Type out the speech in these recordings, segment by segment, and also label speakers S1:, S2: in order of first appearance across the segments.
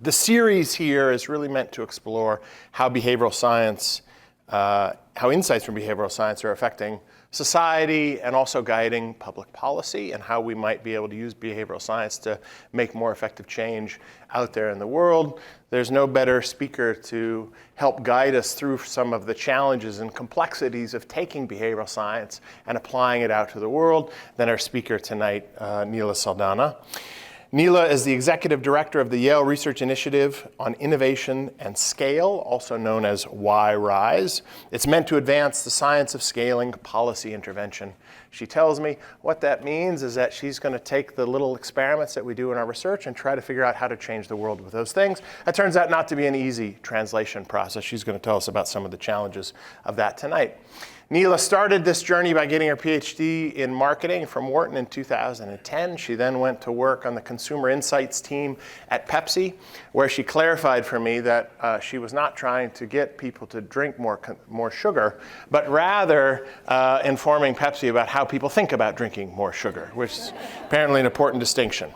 S1: The series here is really meant to explore how behavioral science, how insights from behavioral science are affecting society and also guiding public policy, and how we might be able to use behavioral science to make more effective change out there in the world. There's no better speaker to help guide us through some of the challenges and complexities of taking behavioral science and applying it out to the world than our speaker tonight, Neela Saldanha. Neela is the executive director of the Yale Research Initiative on Innovation and Scale, also known as Y-RISE. It's meant to advance the science of scaling policy intervention. She tells me what that means is that she's going to take the little experiments that we do in our research and try to figure out how to change the world with those things. That turns out not to be an easy translation process. She's going to tell us about some of the challenges of that tonight. Neela started this journey by getting her PhD in marketing from Wharton in 2010. She then went to work on the consumer insights team at Pepsi, where she clarified for me that she was not trying to get people to drink more sugar, but rather informing Pepsi about how people think about drinking more sugar, which is apparently an important distinction.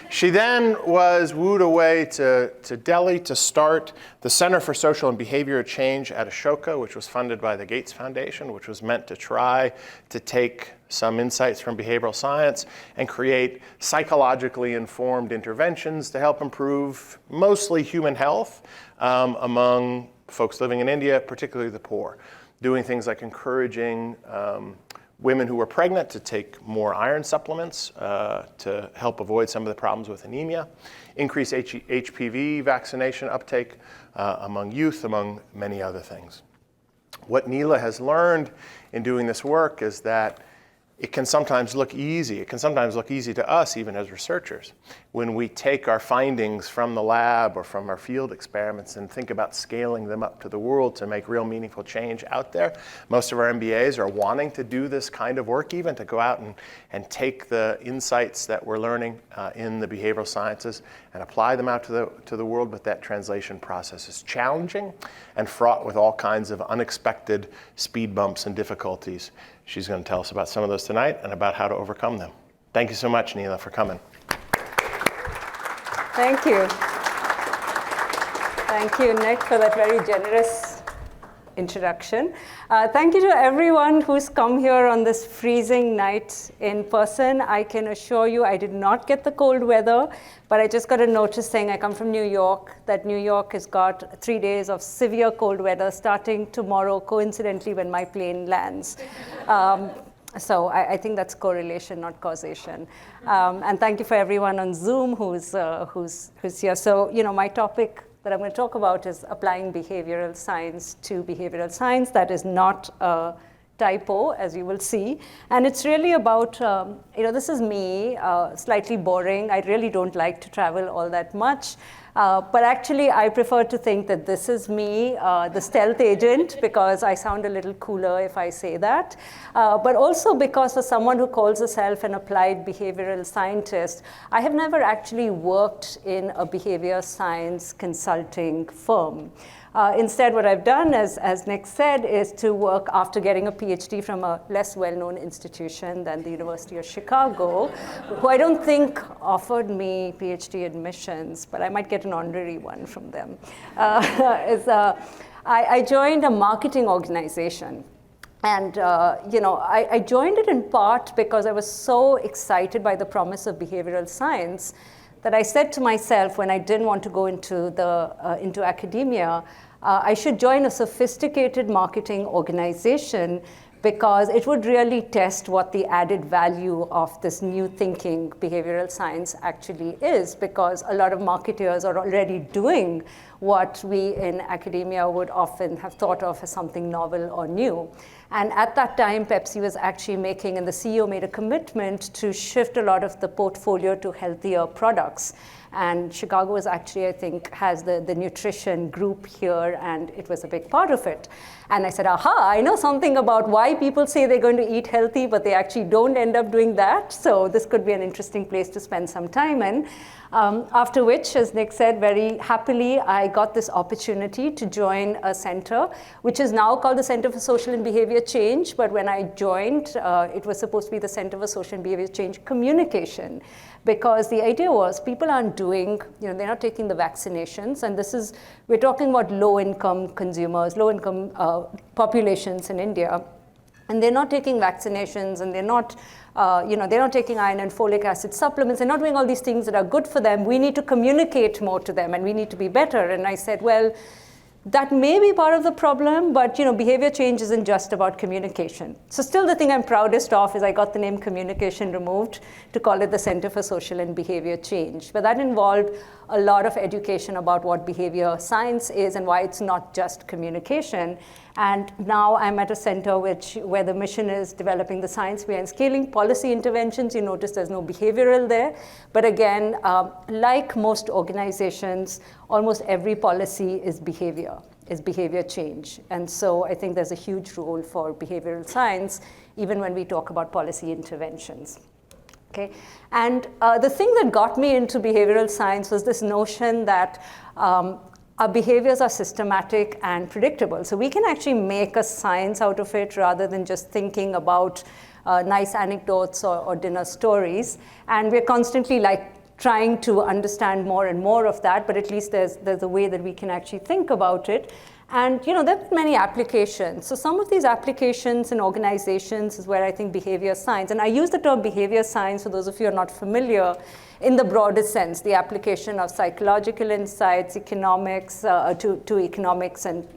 S1: She then was wooed away to Delhi to start the Center for Social and Behavioral Change at Ashoka, which was funded by the Gates Foundation, which was meant to try to take some insights from behavioral science and create psychologically informed interventions to help improve mostly human health among folks living in India, particularly the poor. Doing things like encouraging women who were pregnant to take more iron supplements to help avoid some of the problems with anemia, increase HPV vaccination uptake among youth, among many other things. What Neela has learned in doing this work is that it can sometimes look easy. It can sometimes look easy to us, even as researchers, when we take our findings from the lab or from our field experiments and think about scaling them up to the world to make real meaningful change out there. Most of our MBAs are wanting to do this kind of work, even to go out and take the insights that we're learning in the behavioral sciences and apply them out to the world, but that translation process is challenging and fraught with all kinds of unexpected speed bumps and difficulties. She's going to tell us about some of those tonight and about how to overcome them. Thank you so much, Neela, for coming.
S2: Thank you. Thank you, Nick, for that very generous introduction. Thank you to everyone who's come here on this freezing night in person. I can assure you I did not get the cold weather, but I just got a notice saying I come from New York, that New York has got 3 days of severe cold weather starting tomorrow, coincidentally when my plane lands. So I think that's correlation, not causation. And thank you for everyone on Zoom who's here. So, my topic that I'm going to talk about is applying behavioral science to behavioral science. That is not a typo, as you will see. And it's really about, this is me, slightly boring. I really don't like to travel all that much. But actually, I prefer to think that this is me, the stealth agent, because I sound a little cooler if I say that. But also because for someone who calls herself an applied behavioral scientist, I have never actually worked in a behavior science consulting firm. Instead, what I've done, as Nick said, is to work after getting a PhD from a less well-known institution than the University of Chicago, who I don't think offered me PhD admissions, but I might get an honorary one from them. I joined a marketing organization. And I joined it in part because I was so excited by the promise of behavioral science that I said to myself when I didn't want to go into academia, I should join a sophisticated marketing organization because it would really test what the added value of this new thinking behavioral science actually is, because a lot of marketers are already doing what we in academia would often have thought of as something novel or new. And at that time, Pepsi was actually making, and the CEO made a commitment to shift a lot of the portfolio to healthier products. And Chicago is actually, I think, has the nutrition group here, and it was a big part of it. And I said, aha, I know something about why people say they're going to eat healthy, but they actually don't end up doing that. So this could be an interesting place to spend some time in. After which, as Nick said, very happily, I got this opportunity to join a center, which is now called the Center for Social and Behavioral Behavior Change, but when I joined, it was supposed to be the Center for Social and Behavior Change Communication, because the idea was people aren't doing, they're not taking the vaccinations, and we're talking about low-income consumers, low-income populations in India, and they're not taking vaccinations, and they're not taking iron and folic acid supplements. They're not doing all these things that are good for them. We need to communicate more to them, and we need to be better. And I said, well, that may be part of the problem, but behavior change isn't just about communication. So still the thing I'm proudest of is I got the name communication removed to call it the Center for Social and Behavior Change. But that involved a lot of education about what behavior science is and why it's not just communication. And now I'm at a center where the mission is developing the science behind scaling policy interventions. You notice there's no behavioral there. But again, like most organizations, almost every policy is behavior change. And so I think there's a huge role for behavioral science, even when we talk about policy interventions. Okay? And the thing that got me into behavioral science was this notion that our behaviors are systematic and predictable. So we can actually make a science out of it rather than just thinking about nice anecdotes or dinner stories. And we're constantly trying to understand more and more of that, but at least there's a way that we can actually think about it. And there have been many applications. So some of these applications in organizations is where I think behavior science, and I use the term behavior science for those of you who are not familiar, in the broadest sense, the application of psychological insights, economics to economics, and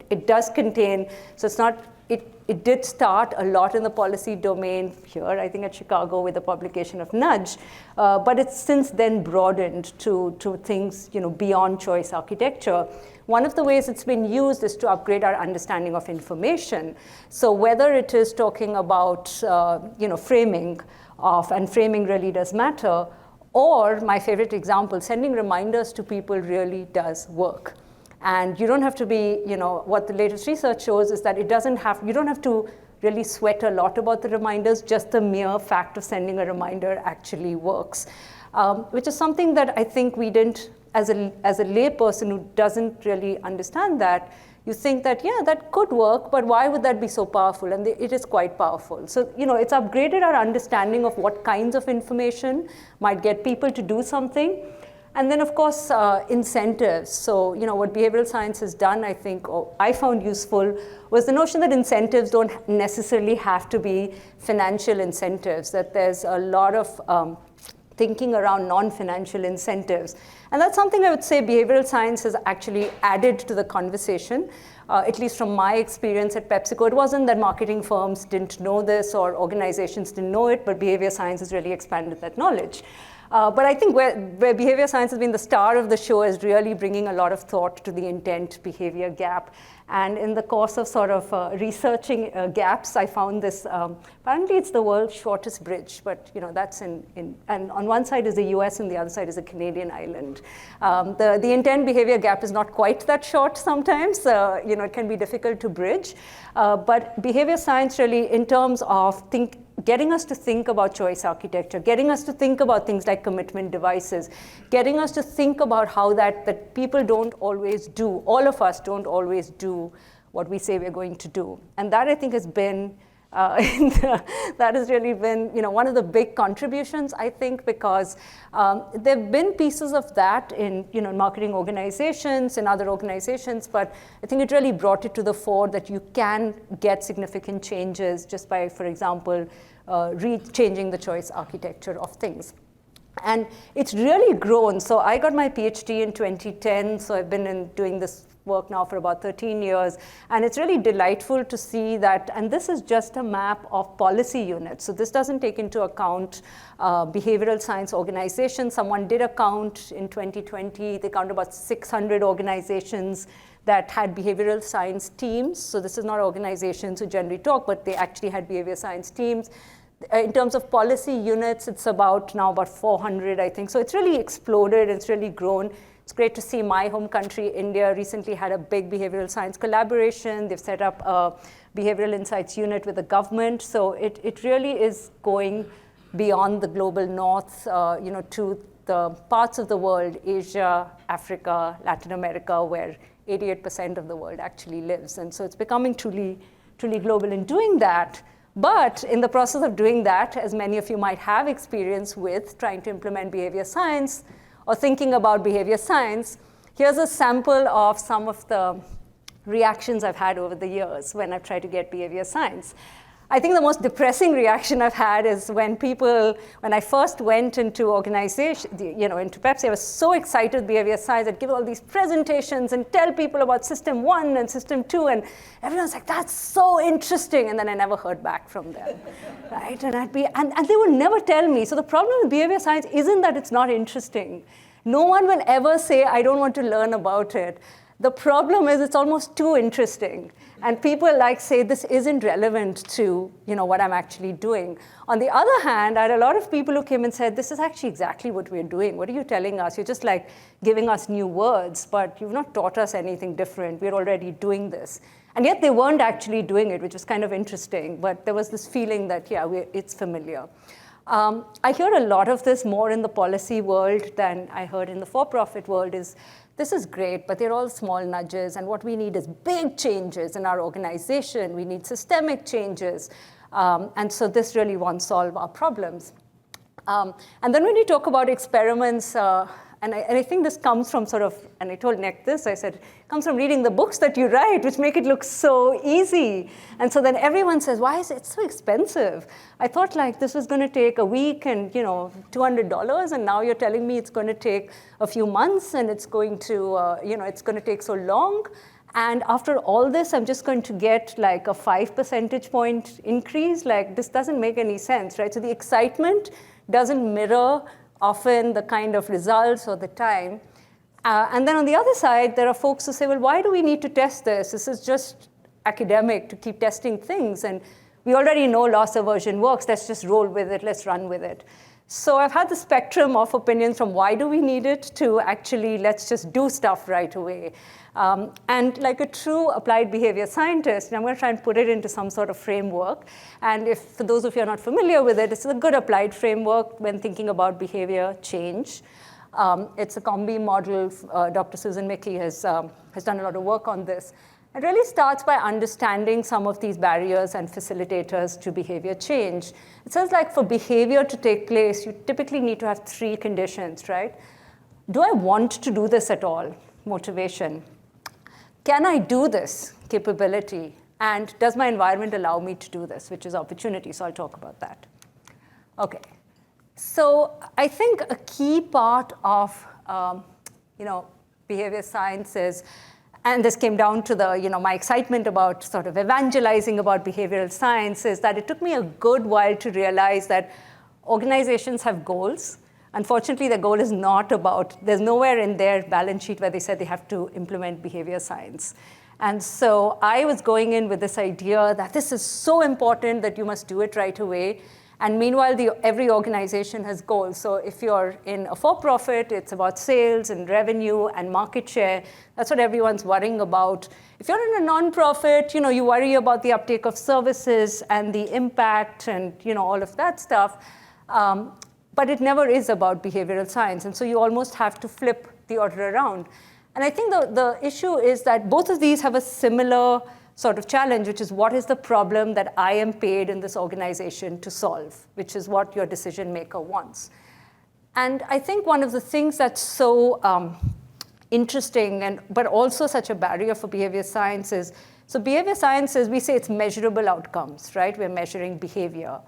S2: it does contain, so it's not, it did start a lot in the policy domain here, I think at Chicago with the publication of Nudge, but it's since then broadened to things beyond choice architecture. One of the ways it's been used is to upgrade our understanding of information. So whether it is talking about framing and framing really does matter, or my favorite example, sending reminders to people really does work. And you don't have to be, what the latest research shows is that you don't have to really sweat a lot about the reminders, just the mere fact of sending a reminder actually works, which is something that I think we didn't, as a lay person who doesn't really understand that, you think that, yeah, that could work, but why would that be so powerful? And it is quite powerful. So, it's upgraded our understanding of what kinds of information might get people to do something. And then, of course, incentives. So, what behavioral science has done, I think, or I found useful, was the notion that incentives don't necessarily have to be financial incentives, that there's a lot of thinking around non-financial incentives. And that's something I would say behavioral science has actually added to the conversation, at least from my experience at PepsiCo. It wasn't that marketing firms didn't know this or organizations didn't know it, but behavior science has really expanded that knowledge. But I think where behavior science has been the star of the show is really bringing a lot of thought to the intent-behavior gap. And in the course of sort of researching gaps, I found this, apparently it's the world's shortest bridge, but that's and on one side is the US and the other side is a Canadian island. The intent-behavior gap is not quite that short sometimes, it can be difficult to bridge. But behavior science really, in terms of getting us to think about choice architecture, getting us to think about things like commitment devices, getting us to think about how that people don't always do, all of us don't always do what we say we're going to do. And that I think has been, that has really been one of the big contributions, I think, because there have been pieces of that in marketing organizations and other organizations, but I think it really brought it to the fore that you can get significant changes just by, for example, changing the choice architecture of things. And it's really grown. So I got my PhD in 2010, so I've been doing this work now for about 13 years. And it's really delightful to see that, and this is just a map of policy units. So this doesn't take into account behavioral science organizations. Someone did a count in 2020. They counted about 600 organizations that had behavioral science teams. So this is not organizations who generally talk, but they actually had behavior science teams. In terms of policy units, it's now about 400, I think. So it's really exploded, it's really grown. It's great to see my home country, India, recently had a big behavioral science collaboration. They've set up a behavioral insights unit with the government. So it really is going beyond the global north, to the parts of the world, Asia, Africa, Latin America, where 88% of the world actually lives. And so it's becoming truly truly global in doing that. But in the process of doing that, as many of you might have experience with trying to implement behavior science or thinking about behavior science, here's a sample of some of the reactions I've had over the years when I've tried to get behavior science. I think the most depressing reaction I've had is when I first went into organization, into Pepsi, I was so excited with behavior science. I'd give all these presentations and tell people about system 1 and system 2, and everyone's like, that's so interesting, and then I never heard back from them, right? And they would never tell me. So the problem with behavior science isn't that it's not interesting. No one will ever say, I don't want to learn about it. The problem is it's almost too interesting. And people say this isn't relevant to what I'm actually doing. On the other hand, I had a lot of people who came and said, this is actually exactly what we're doing. What are you telling us? You're just giving us new words, but you've not taught us anything different. We're already doing this. And yet they weren't actually doing it, which was kind of interesting. But there was this feeling that, it's familiar. I hear a lot of this more in the policy world than I heard in the for-profit world this is great, but they're all small nudges, and what we need is big changes in our organization. We need systemic changes, and so this really won't solve our problems. And then when you talk about experiments, and I think this comes from and I told Nick this, I said, it comes from reading the books that you write, which make it look so easy. And so then everyone says, why is it so expensive? I thought this was going to take a week and $200, and now you're telling me it's going to take a few months, and it's going to, it's going to take so long. And after all this, I'm just going to get a 5 percentage point increase. This doesn't make any sense, right? So the excitement doesn't mirror often the kind of results or the time. And then on the other side, there are folks who say, well, why do we need to test this? This is just academic to keep testing things. And we already know loss aversion works. Let's just roll with it. Let's run with it. So I've had the spectrum of opinions from why do we need it to actually let's just do stuff right away. And like a true applied behavior scientist, I'm going to try and put it into some sort of framework. And if, for those of you who are not familiar with it, it's a good applied framework when thinking about behavior change. It's a Combi model. Dr. Susan Mickey has done a lot of work on this. It really starts by understanding some of these barriers and facilitators to behavior change. It says for behavior to take place, you typically need to have 3 conditions, right? Do I want to do this at all? Motivation. Can I do this? Capability. And does my environment allow me to do this, which is opportunity? So I'll talk about that. OK. So I think a key part of behavior science is, and this came down to my excitement about sort of evangelizing about behavioral science, is that it took me a good while to realize that organizations have goals. Unfortunately, the goal is not about, there's nowhere in their balance sheet where they said they have to implement behavior science. And so I was going in with this idea that this is so important that you must do it right away. And meanwhile, every organization has goals. So if you're in a for-profit, it's about sales and revenue and market share. That's what everyone's worrying about. If you're in a nonprofit, you worry about the uptake of services and the impact and all of that stuff. But it never is about behavioral science. And so you almost have to flip the order around. And I think the issue is that both of these have a similar sort of challenge, which is what is the problem that I am paid in this organization to solve, which is what your decision maker wants. And I think one of the things that's so interesting, but also such a barrier for behavior science is, so behavior science is, we say it's measurable outcomes, right? We're measuring behavior.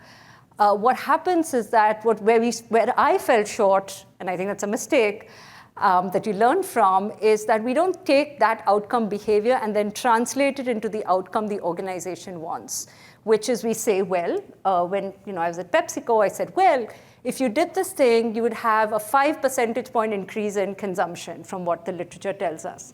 S2: What happens is that where I fell short, and I think that's a mistake, that you learn from, is that we don't take that outcome behavior and then translate it into the outcome the organization wants, which is we say, well, when I was at PepsiCo, I said, well, if you did this thing, you would have a 5 percentage point increase in consumption from what the literature tells us.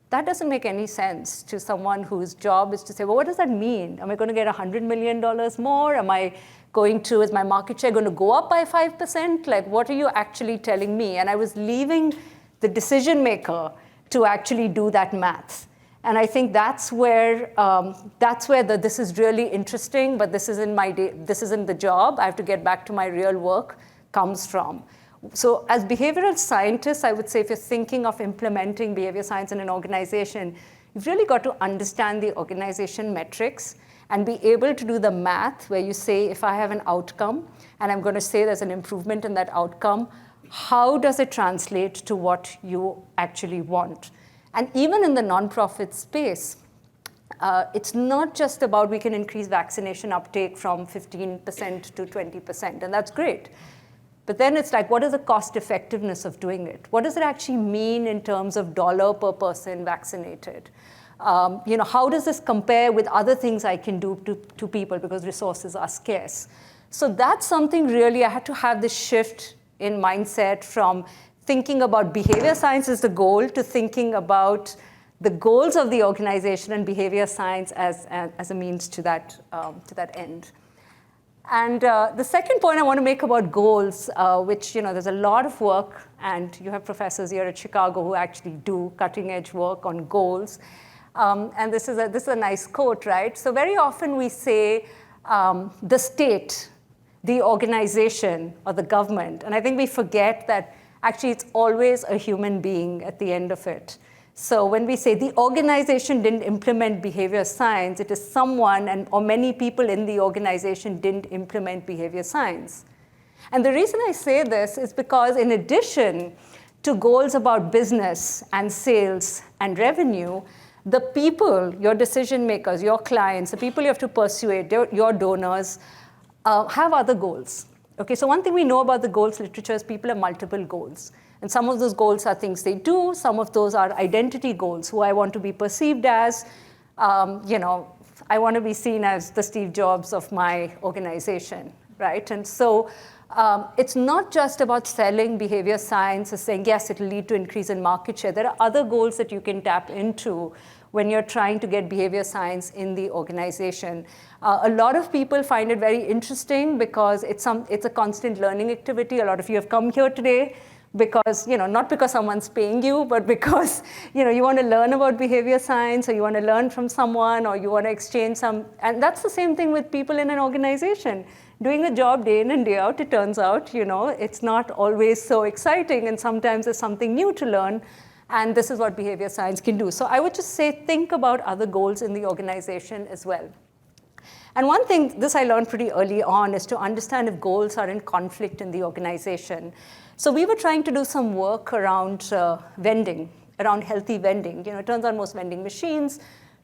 S2: That doesn't make any sense to someone whose job is to say, well, what does that mean? Am I going to get $100 million more? Is my market share going to go up by 5%? What are you actually telling me? And I was leaving the decision maker to actually do that math. And I think that's where this is really interesting, but this isn't the job. I have to get back to my real work comes from. So as behavioral scientists, I would say if you're thinking of implementing behavior science in an organization, you've really got to understand the organization metrics and be able to do the math where you say, if I have an outcome and I'm going to say there's an improvement in that outcome, how does it translate to what you actually want? And even in the nonprofit space, it's not just about we can increase vaccination uptake from 15% to 20%, and that's great. But then it's like, what is the cost effectiveness of doing it? What does it actually mean in terms of dollar per person vaccinated? How does this compare with other things I can do to people because resources are scarce? So that's something really, I had to have this shift in mindset from thinking about behavior science as the goal to thinking about the goals of the organization and behavior science as a means to that end. And the second point I want to make about goals, which there's a lot of work, and you have professors here at Chicago who actually do cutting-edge work on goals. And this is a nice quote, right? So very often we say the state, the organization, or the government. And I think we forget that actually it's always a human being at the end of it. So when we say the organization didn't implement behavior science, it is someone or many people in the organization didn't implement behavior science. And the reason I say this is because in addition to goals about business and sales and revenue, the people, your decision makers, your clients, the people you have to persuade, your donors, have other goals. Okay, so one thing we know about the goals literature is people have multiple goals. And some of those goals are things they do. Some of those are identity goals, who I want to be perceived as. I want to be seen as the Steve Jobs of my organization, right? And so it's not just about selling behavior science or saying, yes, it'll lead to increase in market share. There are other goals that you can tap into when you're trying to get behavior science in the organization. A lot of people find it very interesting because it's a constant learning activity. A lot of you have come here today because, not because someone's paying you, but because, you want to learn about behavior science, or you want to learn from someone, or you want to exchange and that's the same thing with people in an organization. Doing a job day in and day out, it turns out, it's not always so exciting, and sometimes there's something new to learn, and this is what behavior science can do. So I would just say, think about other goals in the organization as well. And one thing, this I learned pretty early on, is to understand if goals are in conflict in the organization. So we were trying to do some work around vending, around healthy vending. It turns out most vending machines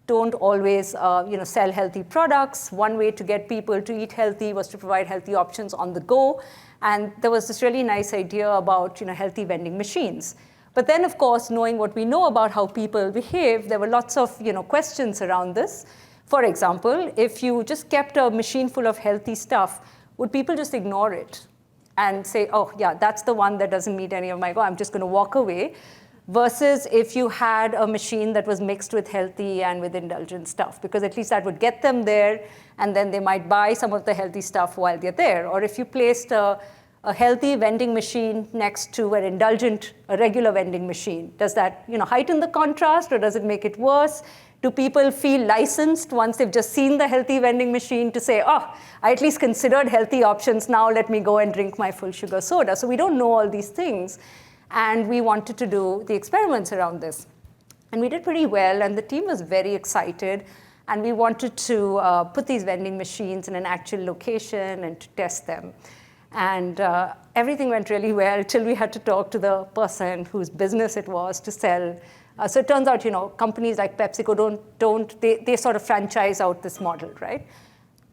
S2: don't always sell healthy products. One way to get people to eat healthy was to provide healthy options on the go. And there was this really nice idea about healthy vending machines. But then, of course, knowing what we know about how people behave, there were lots of questions around this. For example, if you just kept a machine full of healthy stuff, would people just ignore it and say, oh, yeah, that's the one that doesn't meet any of my goals, I'm just going to walk away? Versus if you had a machine that was mixed with healthy and with indulgent stuff, because at least that would get them there, and then they might buy some of the healthy stuff while they're there. Or if you placed a healthy vending machine next to a regular vending machine, does that heighten the contrast, or does it make it worse? Do people feel licensed once they've just seen the healthy vending machine to say, oh, I at least considered healthy options, now let me go and drink my full sugar soda? So we don't know all these things. And we wanted to do the experiments around this. And we did pretty well, and the team was very excited. And we wanted to put these vending machines in an actual location and to test them. And everything went really well till we had to talk to the person whose business it was to sell. So it turns out, companies like PepsiCo they sort of franchise out this model, right?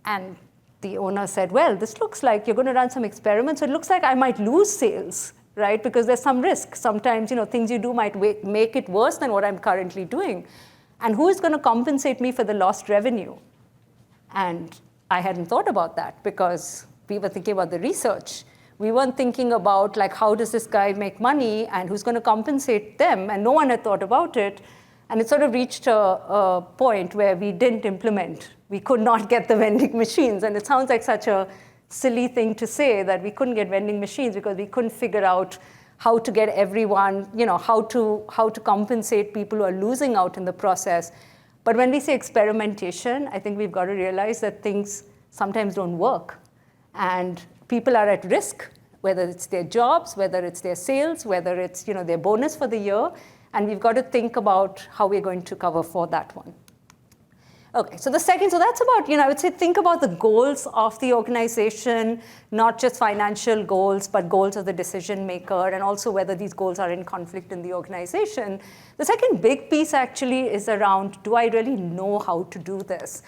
S2: And the owner said, well, this looks like you're going to run some experiments. So it looks like I might lose sales, right? Because there's some risk. Sometimes, things you do might make it worse than what I'm currently doing. And who is going to compensate me for the lost revenue? And I hadn't thought about that because we were thinking about the research. We weren't thinking about how does this guy make money and who's going to compensate them, and no one had thought about it. And it sort of reached a point where we didn't implement. We could not get the vending machines. And it sounds like such a silly thing to say that we couldn't get vending machines because we couldn't figure out how to get everyone, how to compensate people who are losing out in the process. But when we say experimentation, I think we've got to realize that things sometimes don't work. And people are at risk, whether it's their jobs, whether it's their sales, whether it's their bonus for the year. And we've got to think about how we're going to cover for that one. Okay, so the second, so that's about, I would say think about the goals of the organization, not just financial goals, but goals of the decision maker, and also whether these goals are in conflict in the organization. The second big piece actually is around, do I really know how to do this?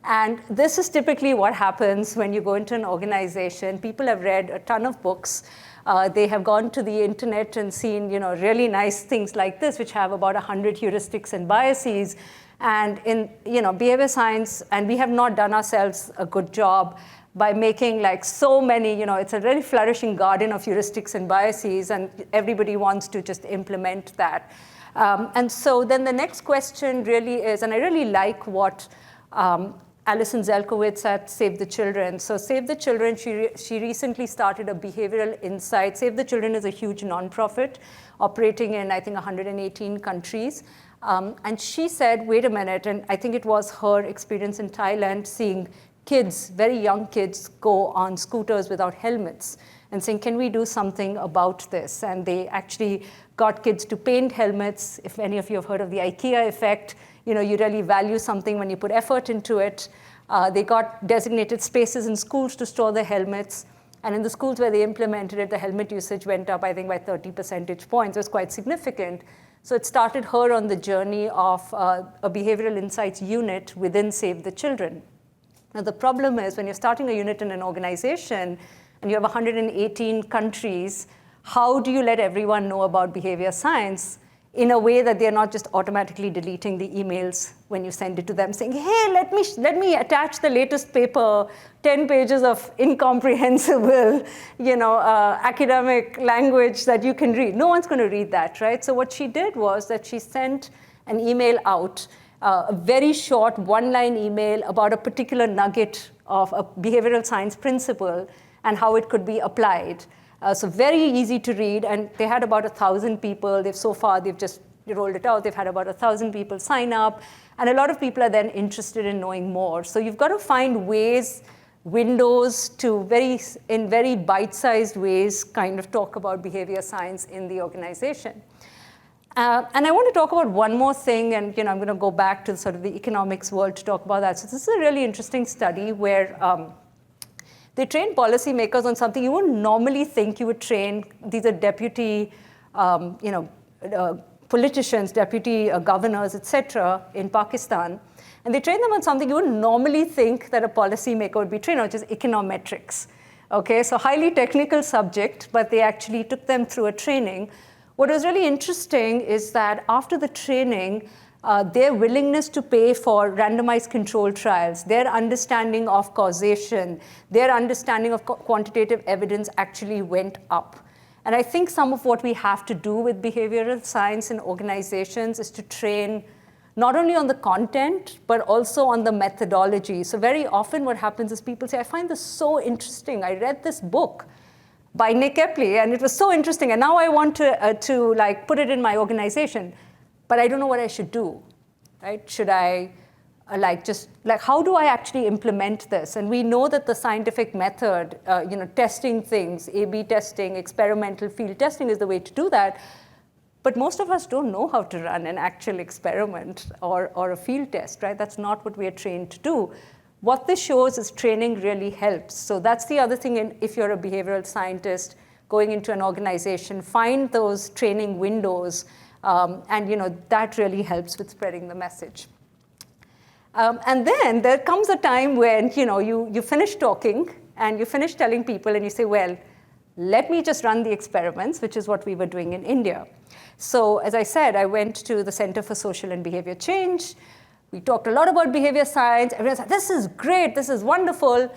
S2: And this is typically what happens when you go into an organization. People have read a ton of books. They have gone to the internet and seen, really nice things like this, which have about 100 heuristics and biases. And in behavior science, and we have not done ourselves a good job by making like so many, it's a really flourishing garden of heuristics and biases, and everybody wants to just implement that. And so then the next question really is, and I really like what Alison Zelkowitz at Save the Children. So Save the Children, she recently started a behavioral insight. Save the Children is a huge nonprofit operating in, I think, 118 countries. And she said, wait a minute, and I think it was her experience in Thailand seeing kids, very young kids, go on scooters without helmets and saying, can we do something about this? And they actually got kids to paint helmets. If any of you have heard of the IKEA effect, you really value something when you put effort into it. They got designated spaces in schools to store the helmets. And in the schools where they implemented it, the helmet usage went up, I think, by 30 percentage points. It was quite significant. So it started her on the journey of a behavioral insights unit within Save the Children. Now, the problem is when you're starting a unit in an organization and you have 118 countries, how do you let everyone know about behavior science in a way that they're not just automatically deleting the emails when you send it to them saying, hey, let me attach the latest paper, 10 pages of incomprehensible, academic language that you can read. No one's going to read that, right? So what she did was that she sent an email out, a very short one-line email about a particular nugget of a behavioral science principle and how it could be applied. So very easy to read, and they had about 1,000 people. They've just rolled it out. They've had about 1,000 people sign up, and a lot of people are then interested in knowing more. So you've got to find windows to in very bite-sized ways kind of talk about behavior science in the organization. And I want to talk about one more thing, and I'm going to go back to sort of the economics world to talk about that. So this is a really interesting study where they train policymakers on something you wouldn't normally think you would train. These are deputy, politicians, deputy governors, et cetera, in Pakistan. And they train them on something you wouldn't normally think that a policymaker would be trained on, which is econometrics. Okay, so highly technical subject, but they actually took them through a training. What was really interesting is that after the training, their willingness to pay for randomized control trials, their understanding of causation, their understanding of quantitative evidence actually went up. And I think some of what we have to do with behavioral science in organizations is to train not only on the content, but also on the methodology. So very often what happens is people say, I find this so interesting. I read this book by Nick Epley, and it was so interesting. And now I want to like put it in my organization. But I don't know what I should do, right? Should I how do I actually implement this? And we know that the scientific method, testing things, A/B testing, experimental field testing is the way to do that. But most of us don't know how to run an actual experiment or a field test, right? That's not what we are trained to do. What this shows is training really helps. So that's the other thing if you're a behavioral scientist going into an organization, find those training windows. And that really helps with spreading the message. And then there comes a time when you finish talking and you finish telling people and you say, well, let me just run the experiments, which is what we were doing in India. So as I said, I went to the Center for Social and Behavior Change. We talked a lot about behavior science. Everyone said, this is great, this is wonderful.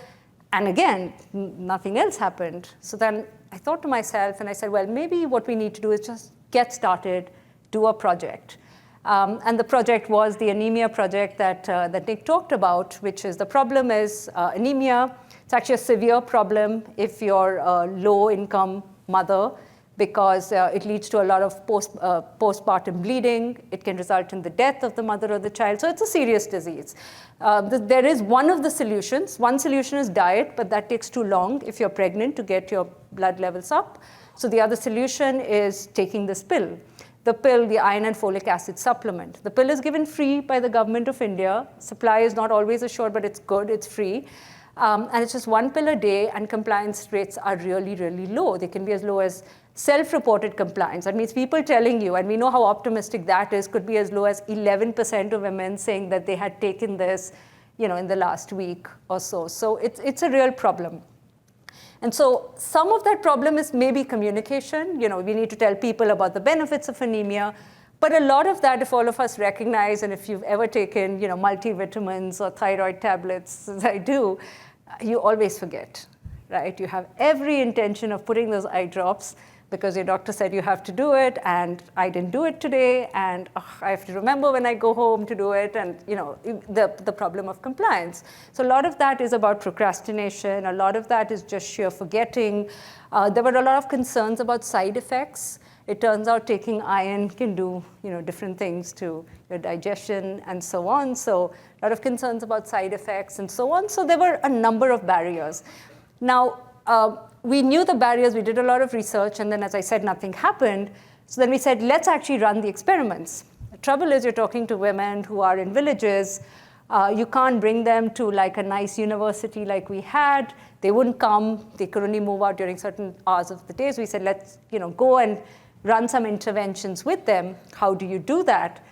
S2: And again, nothing else happened. So then I thought to myself, and I said, well, maybe what we need to do is just get started, do a project. And the project was the anemia project that Nick talked about, which is the problem is anemia. It's actually a severe problem if you're a low-income mother because it leads to a lot of postpartum bleeding. It can result in the death of the mother or the child. So it's a serious disease. There is one of the solutions. One solution is diet, but that takes too long if you're pregnant to get your blood levels up. So the other solution is taking this pill. the pill, the iron and folic acid supplement. The pill is given free by the government of India. Supply is not always assured, but it's good, it's free. And it's just 1 pill a day, and compliance rates are really, really low. They can be as low as self-reported compliance. That means people telling you, and we know how optimistic that is, could be as low as 11% of women saying that they had taken this, in the last week or so. So it's a real problem. And so some of that problem is maybe communication. We need to tell people about the benefits of anemia. But a lot of that, if all of us recognize, and if you've ever taken multivitamins or thyroid tablets, as I do, you always forget, right? You have every intention of putting those eye drops because your doctor said you have to do it, and I didn't do it today, and I have to remember when I go home to do it, and the problem of compliance. So a lot of that is about procrastination. A lot of that is just sheer forgetting. There were a lot of concerns about side effects. It turns out taking iron can do different things to your digestion and so on. So a lot of concerns about side effects and so on. So there were a number of barriers. Now, we knew the barriers. We did a lot of research. And then, as I said, nothing happened. So then we said, let's actually run the experiments. The trouble is you're talking to women who are in villages. You can't bring them to like a nice university like we had. They wouldn't come. They could only move out during certain hours of the day. So we said, let's go and run some interventions with them. How do you do that?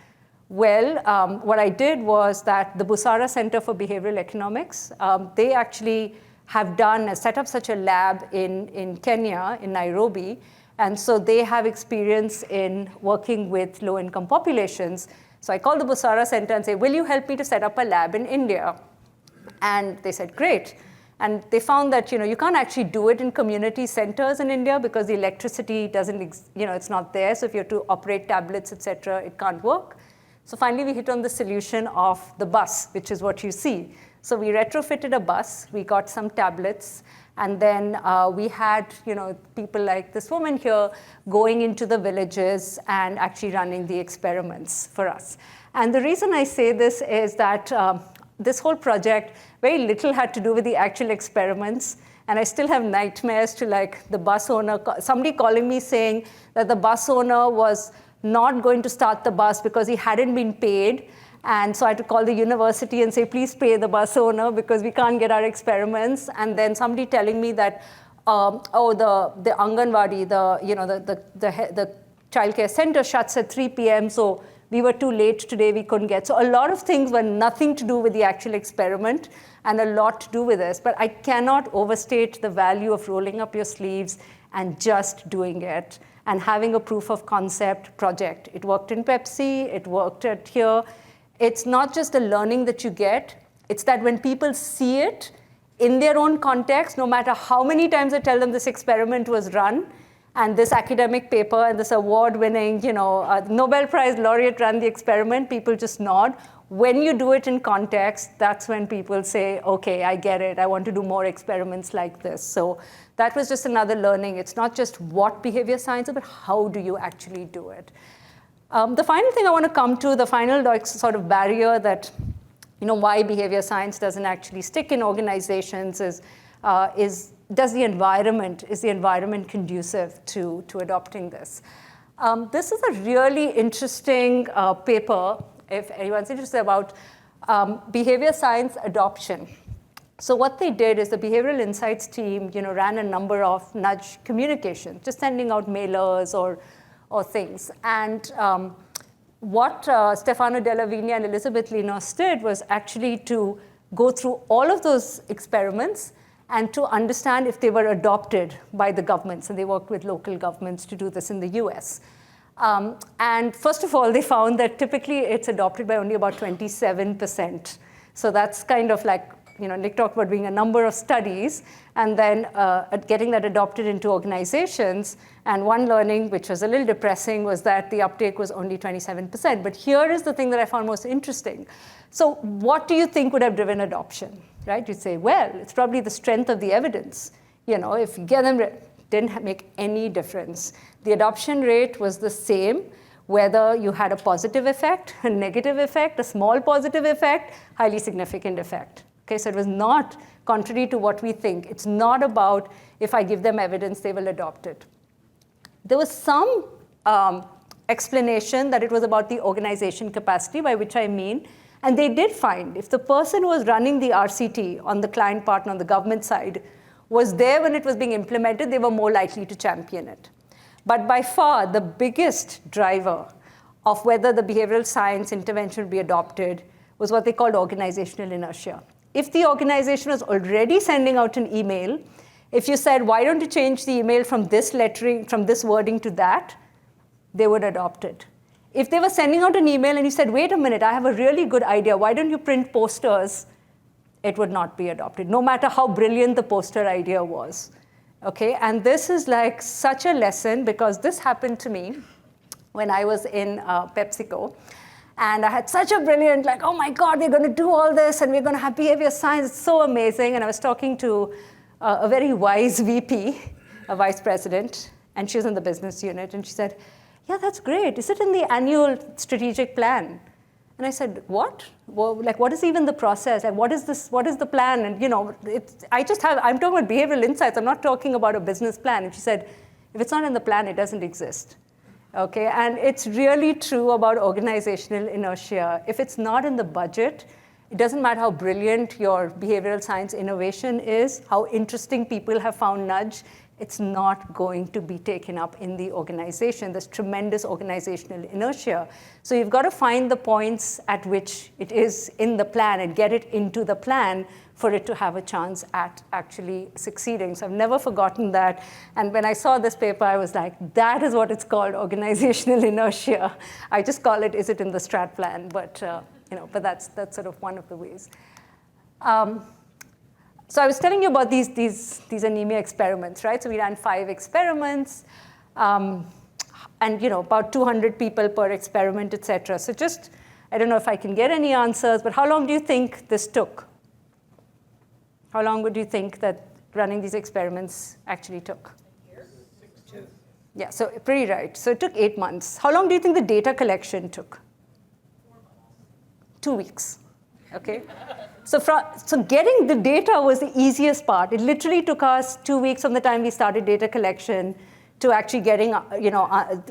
S2: Well, what I did was that the Busara Center for Behavioral Economics, they actually have set up such a lab in Kenya, in Nairobi. And so they have experience in working with low-income populations. So I called the Busara Center and say, will you help me to set up a lab in India? And they said, great. And they found that you can't actually do it in community centers in India because the electricity doesn't, it's not there. So if you have to operate tablets, et cetera, it can't work. So finally, we hit on the solution of the bus, which is what you see. So we retrofitted a bus. We got some tablets. And then we had people like this woman here going into the villages and actually running the experiments for us. And the reason I say this is that this whole project, very little had to do with the actual experiments. And I still have nightmares to the bus owner, somebody calling me saying that the bus owner was not going to start the bus because he hadn't been paid. And so I had to call the university and say, please pay the bus owner because we can't get our experiments. And then somebody telling me that, the Anganwadi, the childcare center shuts at 3 p.m. So we were too late today, we couldn't get. So a lot of things were nothing to do with the actual experiment and a lot to do with this. But I cannot overstate the value of rolling up your sleeves and just doing it and having a proof of concept project. It worked in Pepsi, it worked at here. It's not just the learning that you get, it's that when people see it in their own context, no matter how many times I tell them this experiment was run, and this academic paper and this award-winning, Nobel Prize laureate ran the experiment, people just nod. When you do it in context, that's when people say, okay, I get it. I want to do more experiments like this. So that was just another learning. It's not just what behavior science is, but how do you actually do it? The final thing I want to come to, the final sort of barrier that, why behavior science doesn't actually stick in organizations is is the environment conducive to adopting this? This is a really interesting paper, if anyone's interested, about behavior science adoption. So what they did is the behavioral insights team, ran a number of nudge communications, just sending out mailers or things. And what Stefano Della Vigna and Elizabeth Linos did was actually to go through all of those experiments and to understand if they were adopted by the governments. And they worked with local governments to do this in the US. And first of all, they found that typically it's adopted by only about 27%. So that's kind of like, Nick talked about doing a number of studies and then getting that adopted into organizations. And one learning, which was a little depressing, was that the uptake was only 27%. But here is the thing that I found most interesting. So what do you think would have driven adoption, right? You'd say, well, it's probably the strength of the evidence. If you get them, didn't make any difference. The adoption rate was the same, whether you had a positive effect, a negative effect, a small positive effect, highly significant effect. Okay, so it was not contrary to what we think. It's not about if I give them evidence, they will adopt it. There was some explanation that it was about the organization capacity, by which I mean, and they did find if the person who was running the RCT on the client partner on the government side was there when it was being implemented, they were more likely to champion it. But by far, the biggest driver of whether the behavioral science intervention would be adopted was what they called organizational inertia. If the organization was already sending out an email, if you said, why don't you change the email from this lettering, from this wording to that, they would adopt it. If they were sending out an email and you said, wait a minute, I have a really good idea, why don't you print posters, it would not be adopted, no matter how brilliant the poster idea was. Okay, and this is like such a lesson, because this happened to me when I was in PepsiCo. And I had such a brilliant, like, oh my God, we're going to do all this, and we're going to have behavior science. It's so amazing. And I was talking to a very wise VP, a vice president, and she was in the business unit. And she said, yeah, that's great. Is it in the annual strategic plan? And I said, what? Well, like, what is even the process? Like, what is this? What is the plan? And, I'm talking about behavioral insights. I'm not talking about a business plan. And she said, if it's not in the plan, it doesn't exist. Okay, and it's really true about organizational inertia. If it's not in the budget, it doesn't matter how brilliant your behavioral science innovation is, how interesting people have found nudge, it's not going to be taken up in the organization. There's tremendous organizational inertia. So you've got to find the points at which it is in the plan and get it into the plan for it to have a chance at actually succeeding. So I've never forgotten that. And when I saw this paper, I was like, that is what it's called, organizational inertia. I just call it, is it in the strat plan? But but that's sort of one of the ways. So I was telling you about these anemia experiments, right? So we ran 5 experiments, and about 200 people per experiment, et cetera. So just, I don't know if I can get any answers, but how long do you think this took? How long would you think that running these experiments actually took? Yeah, so pretty right. So it took 8 months. How long do you think the data collection took? 2 weeks, okay? So getting the data was the easiest part. It literally took us 2 weeks from the time we started data collection to actually getting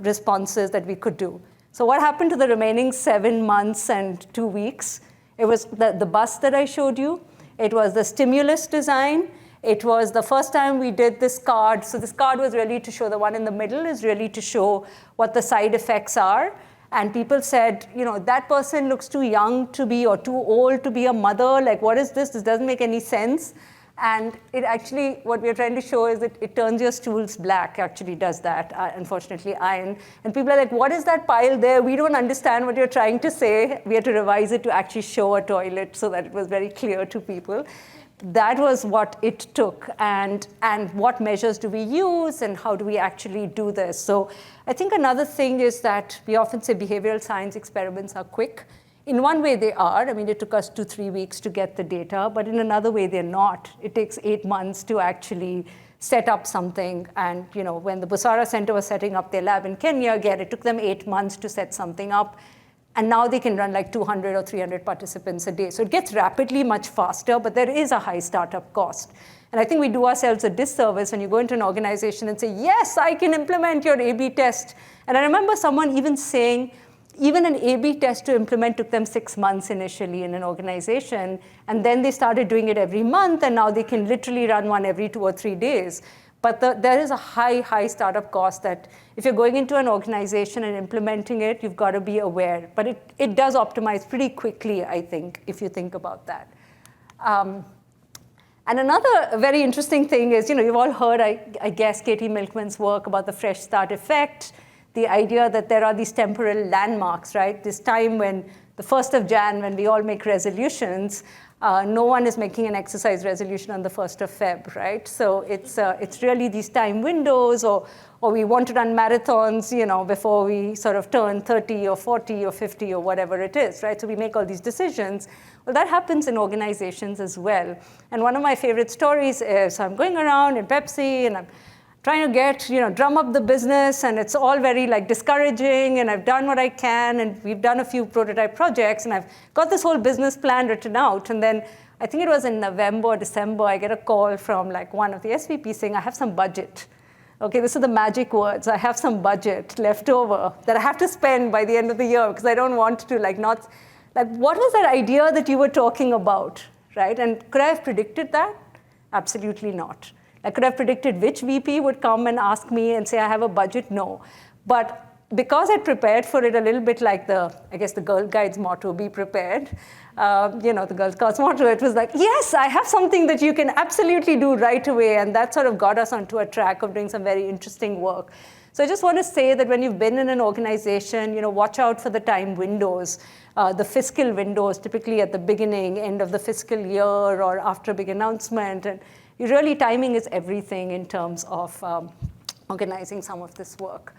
S2: responses that we could do. So what happened to the remaining 7 months and 2 weeks? It was the bus that I showed you. It was the stimulus design. It was the first time we did this card. So this card was really to show, the one in the middle is really to show what the side effects are. And people said, that person looks too young to be, or too old to be a mother. Like, what is this? This doesn't make any sense. And it actually, what we're trying to show is that it turns your stools black, actually does that, unfortunately, iron. And people are like, what is that pile there? We don't understand what you're trying to say. We had to revise it to actually show a toilet so that it was very clear to people. That was what it took, and what measures do we use, and how do we actually do this? So I think another thing is that we often say behavioral science experiments are quick. In one way they are. I mean, it took us 2 to 3 weeks to get the data, but in another way they're not. It takes 8 months to actually set up something. And when the Busara Center was setting up their lab in Kenya, again, it took them 8 months to set something up. And now they can run like 200 or 300 participants a day. So it gets rapidly much faster, but there is a high startup cost. And I think we do ourselves a disservice when you go into an organization and say, yes, I can implement your A/B test. And I remember someone even saying, even an A/B test to implement took them 6 months initially in an organization. And then they started doing it every month, and now they can literally run one every 2 or 3 days. But there is a high startup cost that if you're going into an organization and implementing it, you've got to be aware. But it does optimize pretty quickly, I think, if you think about that. And another very interesting thing is, you've all heard, I guess, Katie Milkman's work about the fresh start effect, the idea that there are these temporal landmarks, right? This time when the 1st of Jan, when we all make resolutions, no one is making an exercise resolution on the 1st of Feb, right? So it's really these time windows, or we want to run marathons, before we sort of turn 30 or 40 or 50 or whatever it is, right? So we make all these decisions. Well, that happens in organizations as well. And one of my favorite stories is I'm going around in Pepsi, and I'm trying to get, drum up the business, and it's all very discouraging, and I've done what I can, and we've done a few prototype projects, and I've got this whole business plan written out, and then I think it was in November or December, I get a call from one of the SVPs saying, I have some budget. Okay, this are the magic words. I have some budget left over that I have to spend by the end of the year because I don't want to what was that idea that you were talking about, right? And could I have predicted that? Absolutely not. I could have predicted which VP would come and ask me and say, I have a budget? No. But because I prepared for it a little bit like the Girl Guide's motto, be prepared, the Girl Scouts motto, it was like, yes, I have something that you can absolutely do right away. And that sort of got us onto a track of doing some very interesting work. So I just want to say that when you've been in an organization, watch out for the time windows, the fiscal windows, typically at the beginning, end of the fiscal year, or after a big announcement. And really, timing is everything in terms of organizing some of this work.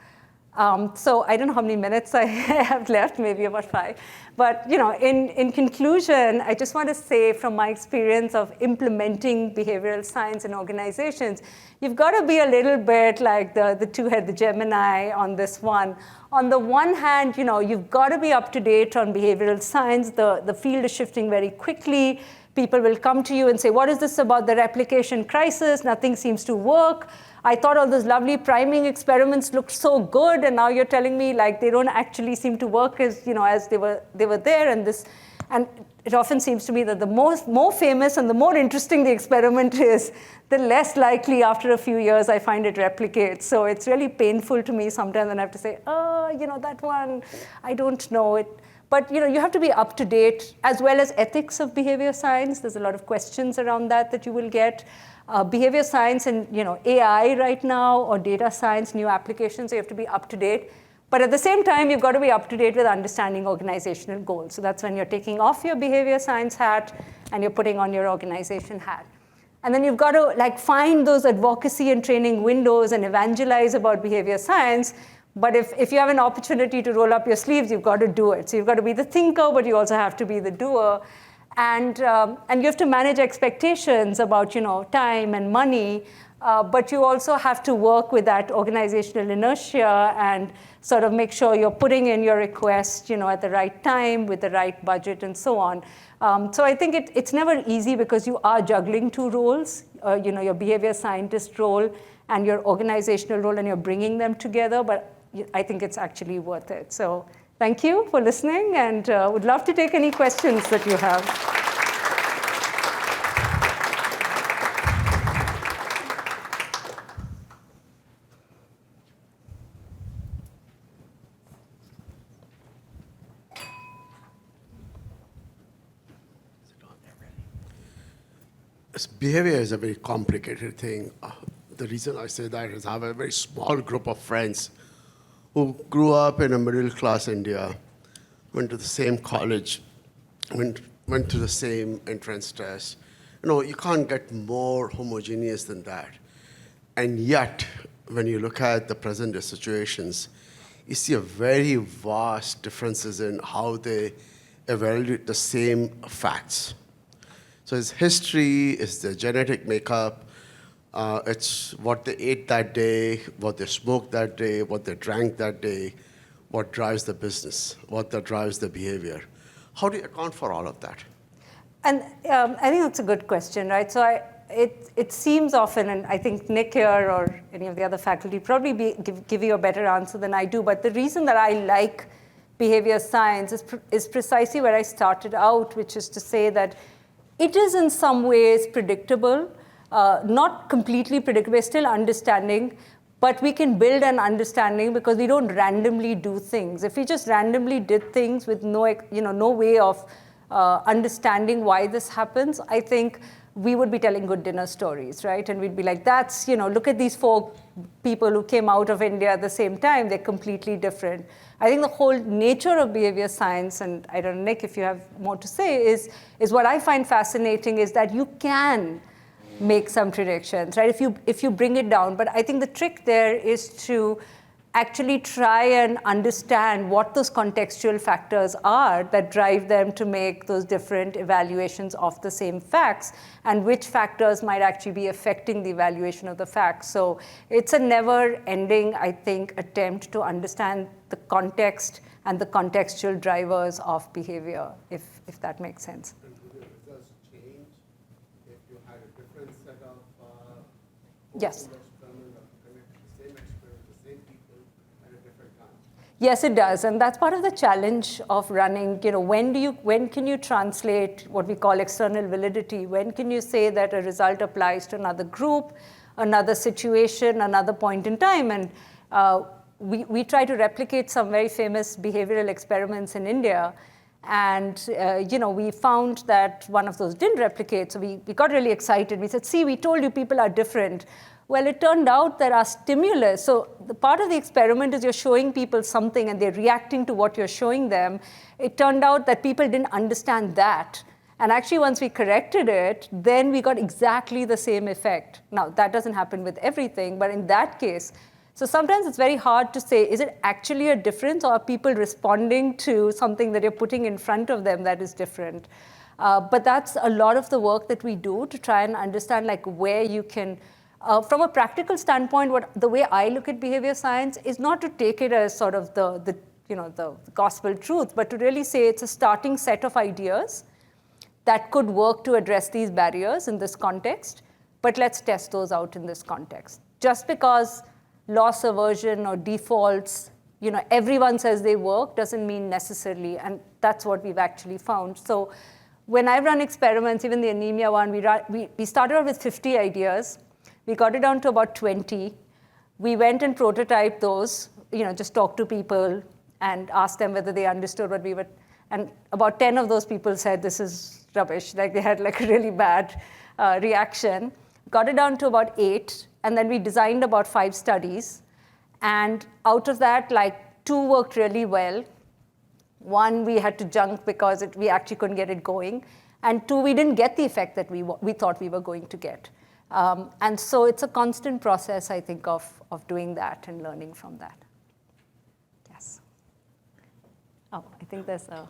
S2: So I don't know how many minutes I have left, maybe about 5. But in conclusion, I just want to say from my experience of implementing behavioral science in organizations, you've got to be a little bit like the two-head, the Gemini on this one. On the one hand, you've got to be up to date on behavioral science. The field is shifting very quickly. People will come to you and say, what is this about the replication crisis? Nothing seems to work. I thought all those lovely priming experiments looked so good, and now you're telling me they don't actually seem to work as they were there. And it often seems to me that the more famous and the more interesting the experiment is, the less likely after a few years I find it replicates. So it's really painful to me sometimes when I have to say, that one, I don't know it. But you have to be up to date, as well as ethics of behavior science. There's a lot of questions around that you will get. Behavior science and AI right now, or data science, new applications, so you have to be up to date. But at the same time, you've got to be up to date with understanding organizational goals. So that's when you're taking off your behavior science hat and you're putting on your organization hat. And then you've got to find those advocacy and training windows and evangelize about behavior science. But if you have an opportunity to roll up your sleeves, you've got to do it. So you've got to be the thinker, but you also have to be the doer. And you have to manage expectations about time and money, but you also have to work with that organizational inertia and sort of make sure you're putting in your request at the right time with the right budget and so on. So I think it's never easy because you are juggling two roles, your behavior scientist role and your organizational role, and you're bringing them together, but I think it's actually worth it. So thank you for listening, and would love to take any questions that you have.
S3: Behavior is a very complicated thing. The reason I say that is I have a very small group of friends who grew up in a middle-class India, went to the same college, went to the same entrance test. You can't get more homogeneous than that. And yet, when you look at the present-day situations, you see a very vast differences in how they evaluate the same facts. So it's history, it's their genetic makeup, it's what they ate that day, what they smoked that day, what they drank that day, what drives the business, what drives the behavior. How do you account for all of that?
S2: And I think that's a good question, right? So it seems often, and I think Nick here or any of the other faculty probably give you a better answer than I do, but the reason that I like behavior science is precisely where I started out, which is to say that it is in some ways predictable, not completely predictable, we're still understanding, but we can build an understanding because we don't randomly do things. If we just randomly did things with no way of understanding why this happens, I think we would be telling good dinner stories, right? And we'd be like, look at these 4 people who came out of India at the same time, they're completely different. I think the whole nature of behavior science, and I don't know, Nick, if you have more to say, is what I find fascinating is that you can make some predictions, right? If you bring it down. But I think the trick there is to actually try and understand what those contextual factors are that drive them to make those different evaluations of the same facts, and which factors might actually be affecting the evaluation of the facts. So it's a never-ending, I think, attempt to understand the context and the contextual drivers of behavior, if that makes sense.
S3: And do the results change if you had a different set of
S2: Yes. Yes, it does, and that's part of the challenge of running. When can you translate what we call external validity? When can you say that a result applies to another group, another situation, another point in time? And we try to replicate some very famous behavioral experiments in India, and we found that one of those didn't replicate. So we got really excited. We said, "See, we told you people are different." Well, it turned out that our stimulus, so the part of the experiment is you're showing people something and they're reacting to what you're showing them. It turned out that people didn't understand that. And actually, once we corrected it, then we got exactly the same effect. Now, that doesn't happen with everything, but in that case, so sometimes it's very hard to say, is it actually a difference, or are people responding to something that you're putting in front of them that is different? But that's a lot of the work that we do to try and understand where you can. From a practical standpoint, the way I look at behavior science is not to take it as sort of the gospel truth, but to really say it's a starting set of ideas that could work to address these barriers in this context, but let's test those out in this context. Just because loss aversion or defaults, everyone says they work, doesn't mean necessarily, and that's what we've actually found. So when I run experiments, even the anemia one, we started out with 50 ideas. We got it down to about 20. We went and prototyped those, just talked to people and asked them whether they understood what we were. And about 10 of those people said, this is rubbish. They had a really bad reaction. Got it down to about 8. And then we designed about 5 studies. And out of that, 2 worked really well. 1, we had to junk because we actually couldn't get it going. And 2, we didn't get the effect that we thought we were going to get. And so it's a constant process, I think, of doing that and learning from that. Yes. Oh, I think there's a.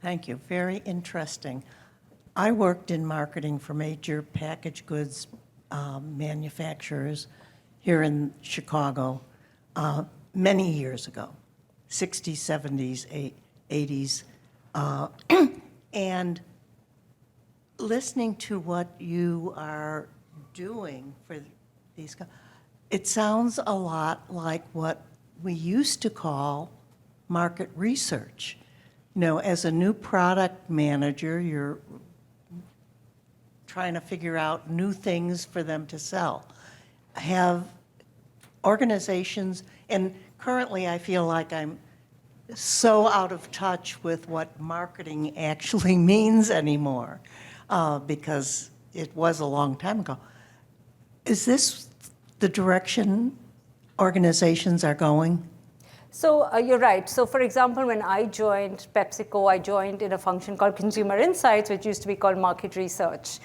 S4: Thank you. Very interesting. I worked in marketing for major packaged goods manufacturers here in Chicago many years ago, 60s, 70s, 80s. And listening to what you are doing for these, it sounds a lot like what we used to call market research. As a new product manager, you're trying to figure out new things for them to sell. Have organizations, and currently I feel like I'm so out of touch with what marketing actually means anymore, because it was a long time ago. Is this the direction organizations are going?
S2: So you're right. So for example, when I joined PepsiCo, I joined in a function called Consumer Insights, which used to be called Market Research,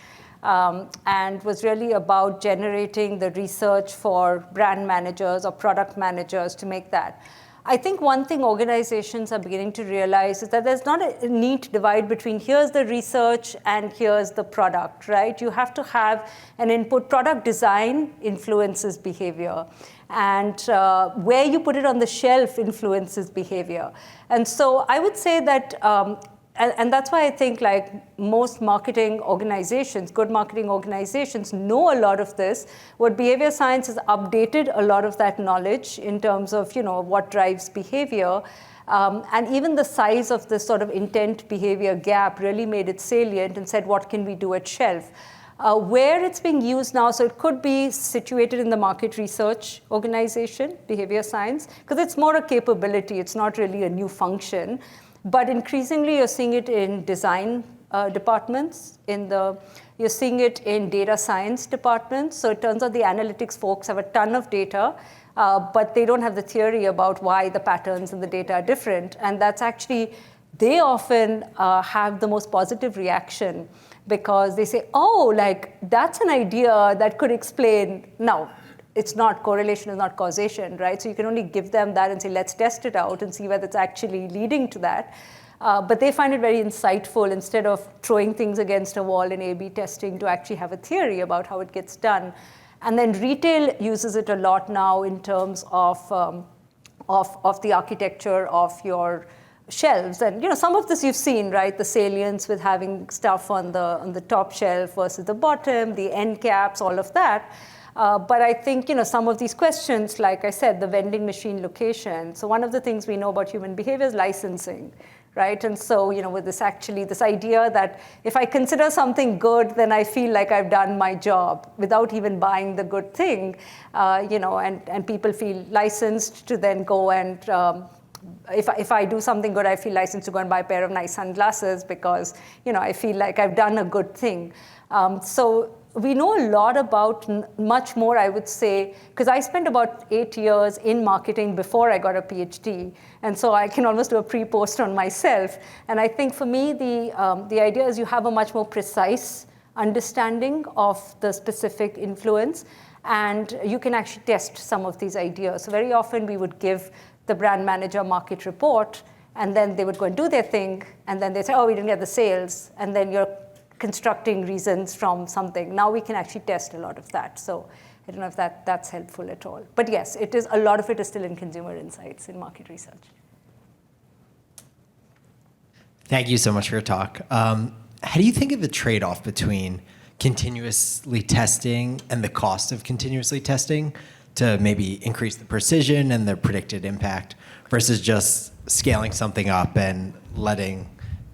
S2: and was really about generating the research for brand managers or product managers to make that. I think one thing organizations are beginning to realize is that there's not a neat divide between here's the research and here's the product, right? You have to have an input. Product design influences behavior, and where you put it on the shelf influences behavior. And so I would say that, and that's why I think most marketing organizations, good marketing organizations, know a lot of this. What behavior science has updated a lot of that knowledge in terms of what drives behavior. And even the size of this sort of intent behavior gap really made it salient and said, what can we do at shelf? Where it's being used now, so it could be situated in the market research organization, behavior science, because it's more a capability. It's not really a new function. But increasingly, you're seeing it in design departments. You're seeing it in data science departments. So it turns out the analytics folks have a ton of data, but they don't have the theory about why the patterns in the data are different. And that's actually, they often have the most positive reaction because they say, oh, that's an idea that could explain. Now, it's not, correlation is not causation, right? So you can only give them that and say, let's test it out and see whether it's actually leading to that. But they find it very insightful instead of throwing things against a wall in A/B testing to actually have a theory about how it gets done. And then retail uses it a lot now in terms of the architecture of your shelves. And some of this you've seen, right? The salience with having stuff on the top shelf versus the bottom, the end caps, all of that. But I think some of these questions, like I said, the vending machine location. So one of the things we know about human behavior is licensing, right? And so with this idea that if I consider something good, then I feel like I've done my job without even buying the good thing, and people feel licensed to then go and if I do something good, I feel licensed to go and buy a pair of nice sunglasses because I feel like I've done a good thing. So we know a lot about much more, I would say, because I spent about 8 years in marketing before I got a PhD, and so I can almost do a pre-post on myself. And I think for me, the idea is you have a much more precise understanding of the specific influence, and you can actually test some of these ideas. So very often we would give the brand manager market report, and then they would go and do their thing, and then they say, oh, we didn't get the sales, and then you're constructing reasons from something. Now we can actually test a lot of that. So I don't know if that's helpful at all. But yes, a lot of it is still in consumer insights in market research.
S5: Thank you so much for your talk. How do you think of the trade-off between continuously testing and the cost of continuously testing to maybe increase the precision and the predicted impact versus just scaling something up and letting,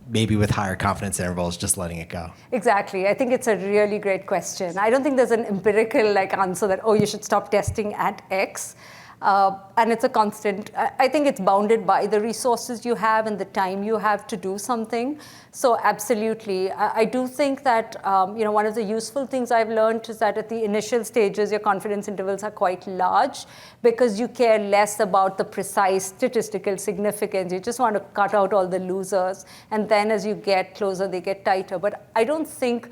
S5: maybe with higher confidence intervals, just letting it go?
S2: Exactly. I think it's a really great question. I don't think there's an empirical answer that, oh, you should stop testing at X. And it's a constant. I think it's bounded by the resources you have and the time you have to do something. So absolutely. I do think that one of the useful things I've learned is that at the initial stages, your confidence intervals are quite large because you care less about the precise statistical significance. You just want to cut out all the losers. And then as you get closer, they get tighter. But I don't think,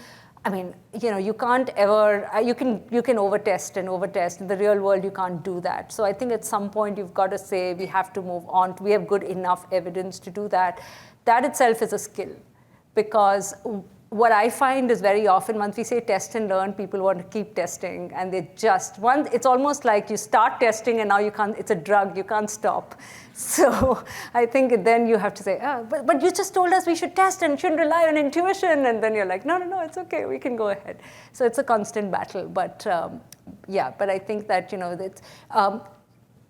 S2: you can't ever, you can overtest and overtest. In the real world, you can't do that. So I think at some point, you've got to say, we have to move on. We have good enough evidence to do that. That itself is a skill. Because what I find is very often, once we say test and learn, people want to keep testing. And it's almost like you start testing and now you can't, it's a drug, you can't stop. So I think then you have to say, but you just told us we should test and shouldn't rely on intuition. And then you're like, no, it's okay, we can go ahead. So it's a constant battle. But but I think that,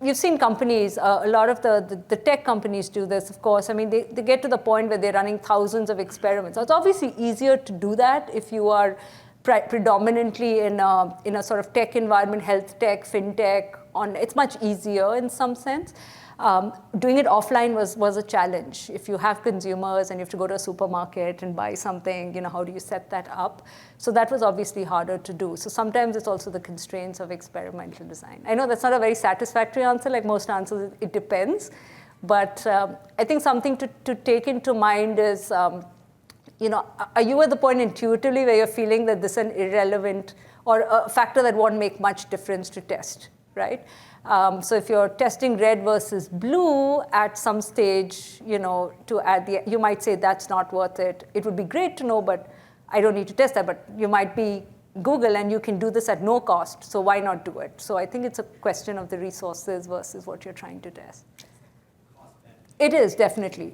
S2: you've seen companies, a lot of the tech companies do this, of course. They get to the point where they're running thousands of experiments. So it's obviously easier to do that if you are predominantly in a sort of tech environment, health tech, fintech. It's much easier in some sense. Doing it offline was a challenge. If you have consumers and you have to go to a supermarket and buy something, how do you set that up? So that was obviously harder to do. So sometimes it's also the constraints of experimental design. I know that's not a very satisfactory answer. Like most answers, it depends. But I think something to take into mind is, are you at the point intuitively where you're feeling that this is an irrelevant or a factor that won't make much difference to test, right? So if you're testing red versus blue at some stage, to add you might say that's not worth it. It would be great to know, but I don't need to test that. But you might be Google and you can do this at no cost. So why not do it? So I think it's a question of the resources versus what you're trying to test. It is definitely.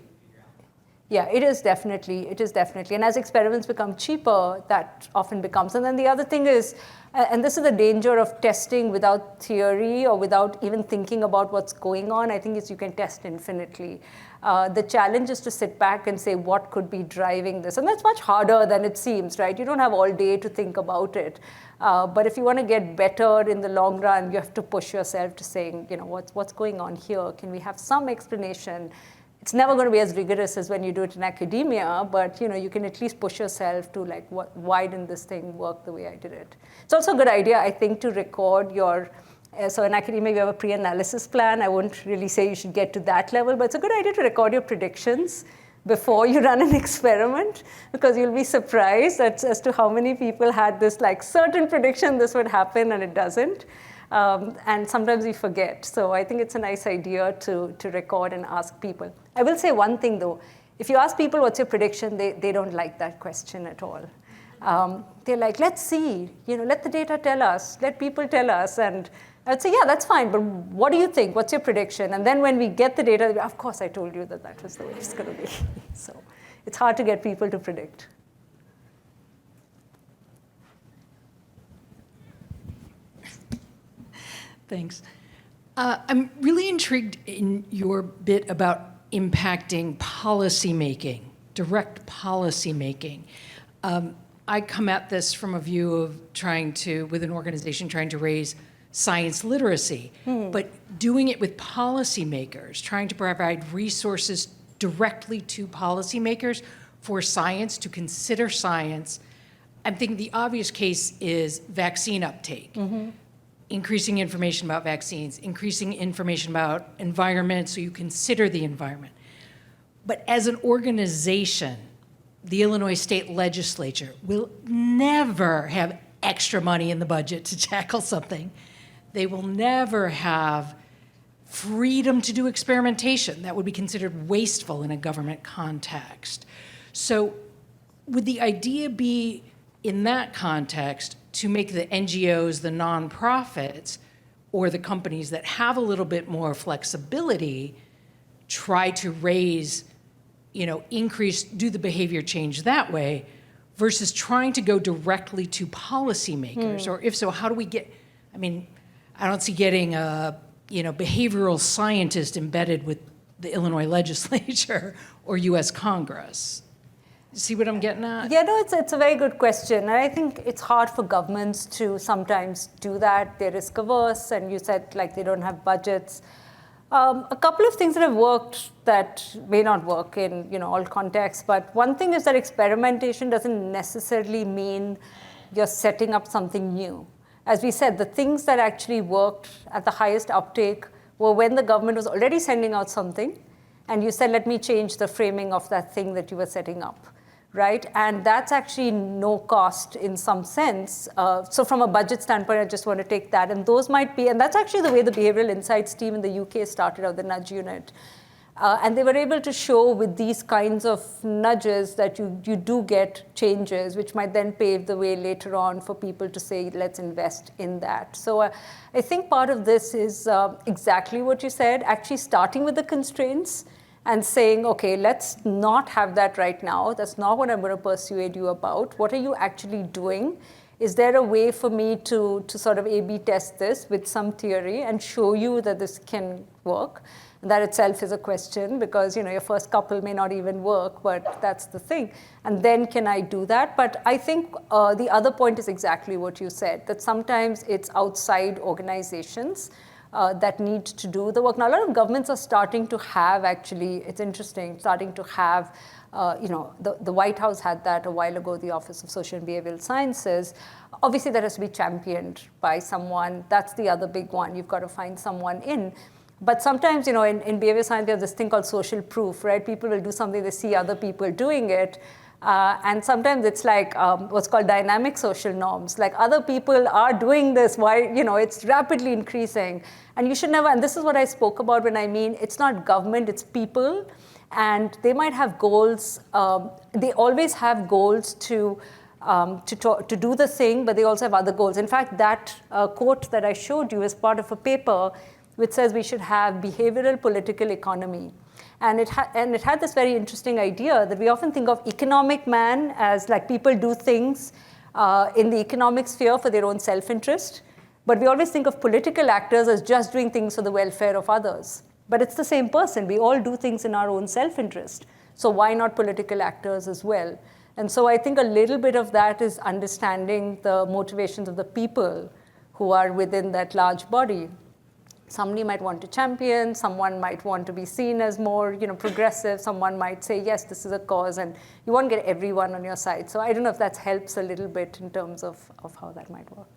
S2: Yeah, it is definitely. And as experiments become cheaper, that often becomes. And then the other thing is, and this is the danger of testing without theory or without even thinking about what's going on, I think is you can test infinitely. The challenge is to sit back and say, what could be driving this? And that's much harder than it seems, right? You don't have all day to think about it. But if you want to get better in the long run, you have to push yourself to saying, what's going on here? Can we have some explanation? It's never going to be as rigorous as when you do it in academia, but you can at least push yourself to why didn't this thing work the way I did it? It's also a good idea, I think, to record your, so in academia you have a pre-analysis plan. I won't really say you should get to that level, but it's a good idea to record your predictions before you run an experiment, because you'll be surprised as to how many people had this certain prediction this would happen and it doesn't. And sometimes we forget. So I think it's a nice idea to record and ask people. I will say one thing though. If you ask people what's your prediction, they don't like that question at all. They're like, let's see, let the data tell us, let people tell us. And I would say, yeah, that's fine, but what do you think? What's your prediction? And then when we get the data, of course I told you that that was the way it's going to be. So it's hard to get people to predict.
S6: Thanks. I'm really intrigued in your bit about impacting policymaking, direct policymaking. I come at this from a view of with an organization, trying to raise science literacy, but doing it with policymakers, trying to provide resources directly to policymakers for science, to consider science. I'm thinking the obvious case is vaccine uptake. Increasing information about vaccines, increasing information about environment so you consider the environment. But as an organization, the Illinois State Legislature will never have extra money in the budget to tackle something. They will never have freedom to do experimentation. That would be considered wasteful in a government context. So would the idea be, in that context, to make the NGOs, the nonprofits, or the companies that have a little bit more flexibility try to raise, do the behavior change that way, versus trying to go directly to policymakers? Or if so, how do we I don't see getting a behavioral scientist embedded with the Illinois legislature or US Congress. See what I'm getting at?
S2: Yeah, no, it's a very good question. And I think it's hard for governments to sometimes do that. They're risk averse, and you said they don't have budgets. A couple of things that have worked that may not work in all contexts, but one thing is that experimentation doesn't necessarily mean you're setting up something new. As we said, the things that actually worked at the highest uptake were when the government was already sending out something, and you said, let me change the framing of that thing that you were setting up. Right? And that's actually no cost in some sense. So from a budget standpoint, I just want to take that. And those might be, and that's actually the way the behavioral insights team in the UK started out, the nudge unit. And they were able to show with these kinds of nudges that you do get changes, which might then pave the way later on for people to say, let's invest in that. So I think part of this is exactly what you said, actually starting with the constraints and saying, okay, let's not have that right now. That's not what I'm going to persuade you about. What are you actually doing? Is there a way for me to sort of A/B test this with some theory and show you that this can work? And that itself is a question, because your first couple may not even work, but that's the thing. And then can I do that? But I think the other point is exactly what you said, that sometimes it's outside organizations that need to do the work. Now, a lot of governments are starting to have, actually, it's interesting, starting to have, the White House had that a while ago, the Office of Social and Behavioral Sciences. Obviously, that has to be championed by someone. That's the other big one. You've got to find someone in. But sometimes, in behavioral science, we have this thing called social proof, right? People will do something, they see other people doing it. And sometimes it's like what's called dynamic social norms. Like other people are doing this, why, it's rapidly increasing. And you should never, and this is what I spoke about when I mean it's not government, it's people. And they might have goals. They always have goals to do the thing, but they also have other goals. In fact, that quote that I showed you is part of a paper which says we should have behavioral political economy. And it had this very interesting idea that we often think of economic man as like people do things in the economic sphere for their own self-interest. But we always think of political actors as just doing things for the welfare of others. But it's the same person. We all do things in our own self-interest. So why not political actors as well? And so I think a little bit of that is understanding the motivations of the people who are within that large body. Somebody might want to champion, someone might want to be seen as more progressive, someone might say, yes, this is a cause, and you won't get everyone on your side. So I don't know if that helps a little bit in terms of how that might work.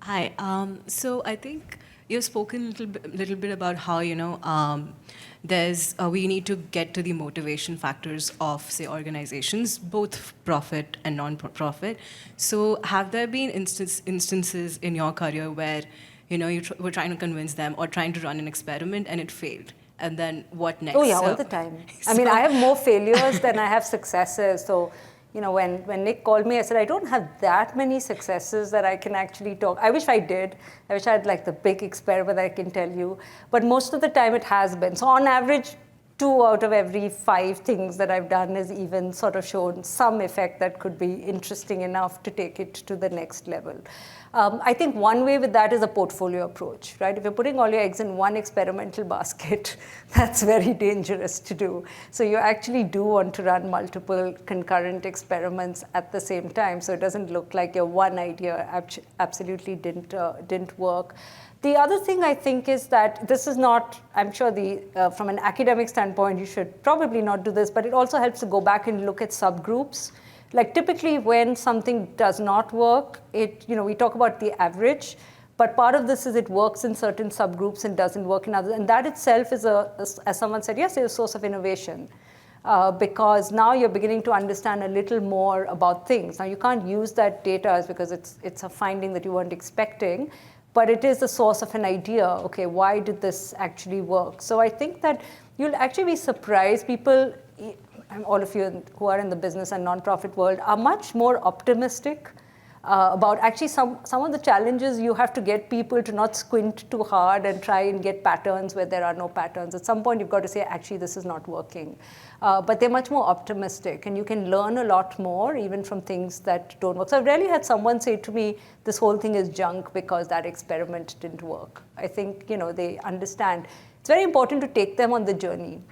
S7: Hi. So I think you've spoken a little bit about how we need to get to the motivation factors of, say, organizations, both profit and non-profit. So have there been instances in your career where you were trying to convince them or trying to run an experiment and it failed? And then what next?
S2: Oh yeah, all the time. I mean, I have more failures than I have successes. So when Nick called me, I said, I don't have that many successes that I can actually talk. I wish I did. I wish I had like the big experiment that I can tell you. But most of the time it has been. So on average, 2 out of every 5 things that I've done has even sort of shown some effect that could be interesting enough to take it to the next level. I think one way with that is a portfolio approach, right? If you're putting all your eggs in one experimental basket, that's very dangerous to do. So you actually do want to run multiple concurrent experiments at the same time, so it doesn't look like your one idea absolutely didn't work. The other thing I think is that this is not, I'm sure from an academic standpoint, you should probably not do this, but it also helps to go back and look at subgroups. Like typically when something does not work, we talk about the average, but part of this is it works in certain subgroups and doesn't work in others. And that itself is, as someone said yesterday, a source of innovation. Because now you're beginning to understand a little more about things. Now you can't use that data because it's a finding that you weren't expecting, but it is the source of an idea. Okay, why did this actually work? So I think that you'll actually be surprised. People, and all of you who are in the business and nonprofit world, are much more optimistic about actually some of the challenges. You have to get people to not squint too hard and try and get patterns where there are no patterns. At some point, you've got to say, actually, this is not working. But they're much more optimistic, and you can learn a lot more even from things that don't work. So I've rarely had someone say to me, this whole thing is junk because that experiment didn't work. I think they understand. It's very important to take them on the journey.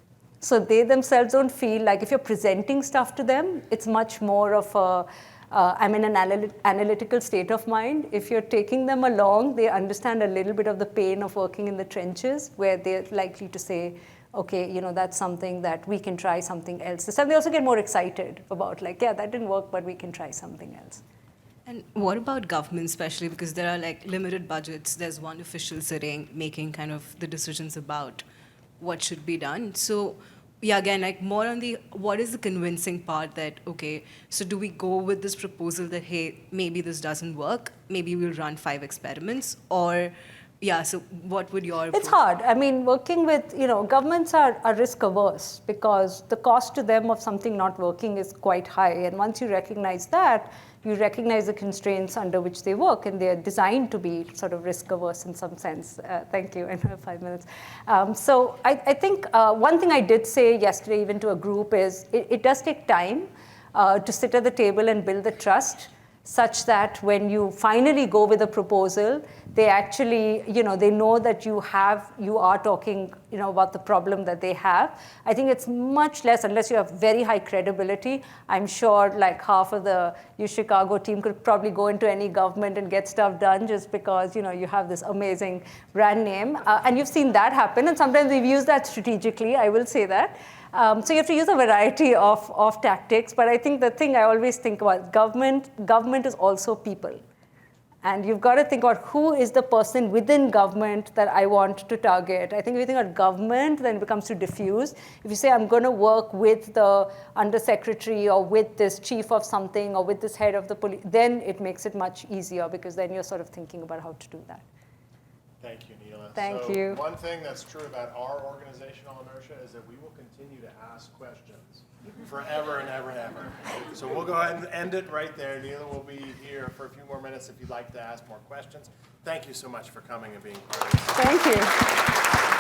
S2: So they themselves don't feel like if you're presenting stuff to them, it's much more of I'm in an analytical state of mind. If you're taking them along, they understand a little bit of the pain of working in the trenches, where they're likely to say, okay, that's something that we can try something else. So they also get more excited about yeah, that didn't work, but we can try something else.
S7: And what about government, especially because there are limited budgets? There's one official sitting making kind of the decisions about what should be done. So yeah, again, more on what is the convincing part that, okay, so do we go with this proposal that, hey, maybe this doesn't work, maybe we'll run 5 experiments, or yeah, so what would your
S2: It's hard. I mean, working with, governments are risk averse because the cost to them of something not working is quite high. And once you recognize that, you recognize the constraints under which they work, and they're designed to be sort of risk averse in some sense. Thank you, and 5 minutes. So I think one thing I did say yesterday even to a group is it does take time to sit at the table and build the trust, such that when you finally go with a proposal, they actually, they know that you are talking, about the problem that they have. I think it's much less, unless you have very high credibility. I'm sure half of the Chicago team could probably go into any government and get stuff done just because, you have this amazing brand name. And you've seen that happen, and sometimes we've used that strategically, I will say that. So you have to use a variety of tactics, but I think the thing I always think about, government is also people. And you've got to think about who is the person within government that I want to target. I think if you think about government, then it becomes too diffuse. If you say, I'm going to work with the undersecretary or with this chief of something or with this head of the police, then it makes it much easier because then you're sort of thinking about how to do that.
S1: Thank you, Neela.
S2: Thank you.
S1: One thing that's true about our organizational inertia is that we will continue to ask questions forever and ever and ever. So we'll go ahead and end it right there. Neela will be here for a few more minutes if you'd like to ask more questions. Thank you so much for coming and being part of this.
S2: Thank you.